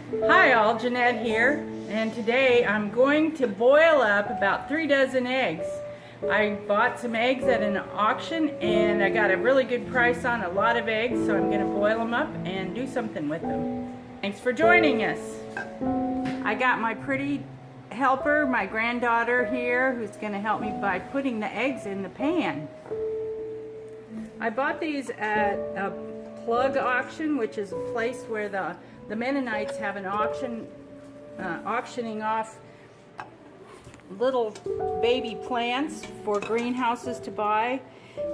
Hi all, Jeanette here, and today I'm going to boil up about 3 dozen eggs. I bought some eggs at an auction and I got a really good price on a lot of eggs, so I'm going to boil them up and do something with them. Thanks for joining us. I got my pretty helper, my granddaughter here, who's going to help me by putting the eggs in the pan. I bought these at a plug auction, which is a place where the Mennonites have an auction, auctioning off little baby plants for greenhouses to buy.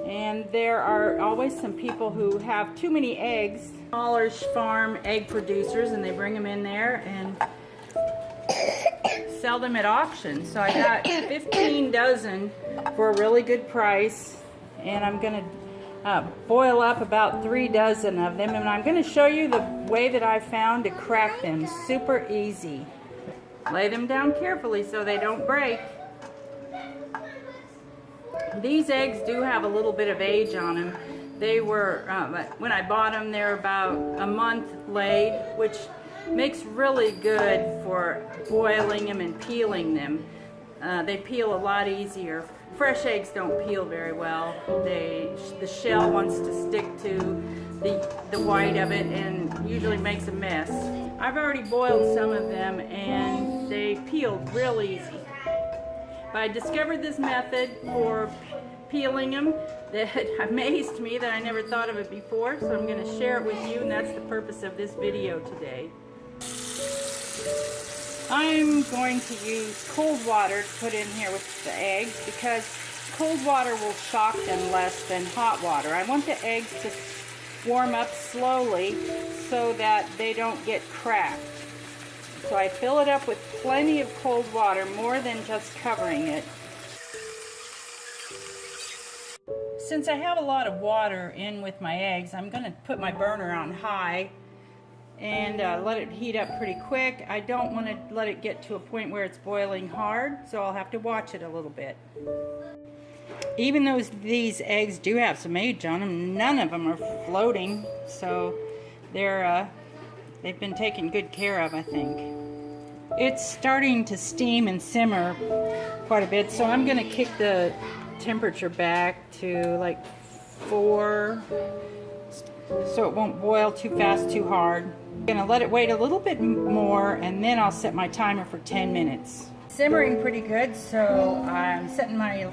And there are always some people who have too many eggs, smaller farm egg producers, and they bring them in there and sell them at auction. So I got 15 dozen for a really good price, and I'm going to boil up about 3 dozen of them, and I'm going to show you the way that I found to crack them. Super easy. Lay them down carefully so they don't break. These eggs do have a little bit of age on them. They were, when I bought them, they're about a month laid, which makes really good for boiling them and peeling them. They peel a lot easier. Fresh eggs don't peel very well. The shell wants to stick to the white of it and usually makes a mess. I've already boiled some of them and they peeled real easy. But I discovered this method for peeling them that amazed me, that I never thought of it before, so I'm going to share it with you, and that's the purpose of this video today. I'm going to use cold water to put in here with the eggs because cold water will shock them less than hot water. I want the eggs to warm up slowly so that they don't get cracked. So I fill it up with plenty of cold water, more than just covering it. Since I have a lot of water in with my eggs, I'm going to put my burner on high and let it heat up pretty quick. I don't want to let it get to a point where it's boiling hard, so I'll have to watch it a little bit. Even though these eggs do have some age on them, none of them are floating, so they've been taken good care of, I think. It's starting to steam and simmer quite a bit, so I'm going to kick the temperature back to like 4, so it won't boil too fast, too hard. I'm going to let it wait a little bit more, and then I'll set my timer for 10 minutes. Simmering pretty good, so I'm setting my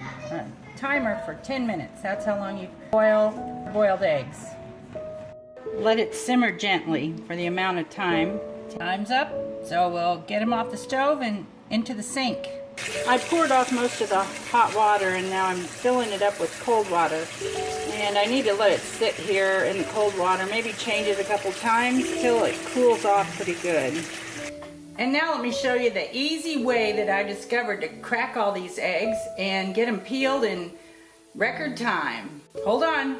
timer for 10 minutes. That's how long you boil boiled eggs. Let it simmer gently for the amount of time. Time's up, so we'll get them off the stove and into the sink. I poured off most of the hot water, and now I'm filling it up with cold water. And I need to let it sit here in the cold water, maybe change it a couple times till it cools off pretty good. And now let me show you the easy way that I discovered to crack all these eggs and get them peeled in record time. Hold on.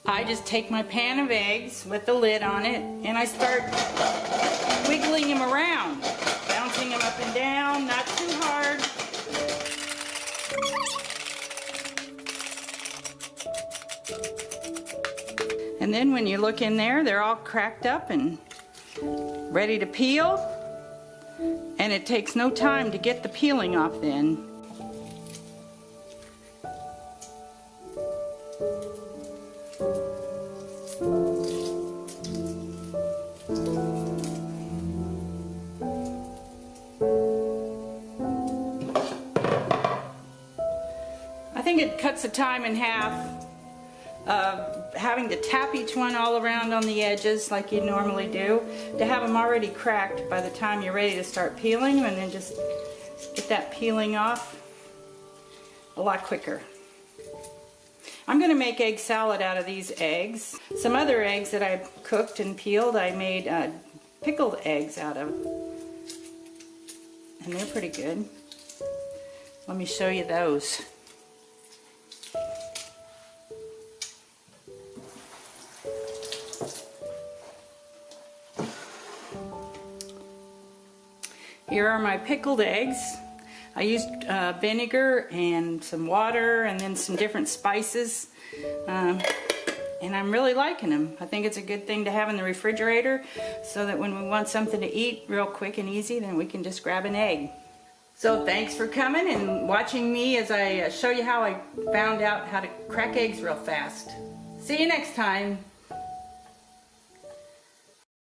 I just take my pan of eggs with the lid on it and I start wiggling them around, bouncing them up and down, not too hard. And then when you look in there, they're all cracked up and ready to peel, and it takes no time to get the peeling off then. I think it cuts the time in half of having to tap each one all around on the edges like you normally do, to have them already cracked by the time you're ready to start peeling them, and then just get that peeling off a lot quicker. I'm going to make egg salad out of these eggs. Some other eggs that I cooked and peeled, I made pickled eggs out of, and they're pretty good. Let me show you those. Here are my pickled eggs. I used vinegar and some water and then some different spices. And and I'm really liking them. I think it's a good thing to have in the refrigerator so that when we want something to eat real quick and easy, then we can just grab an egg. So thanks for coming and watching me as I show you how I found out how to crack eggs real fast. See you next time.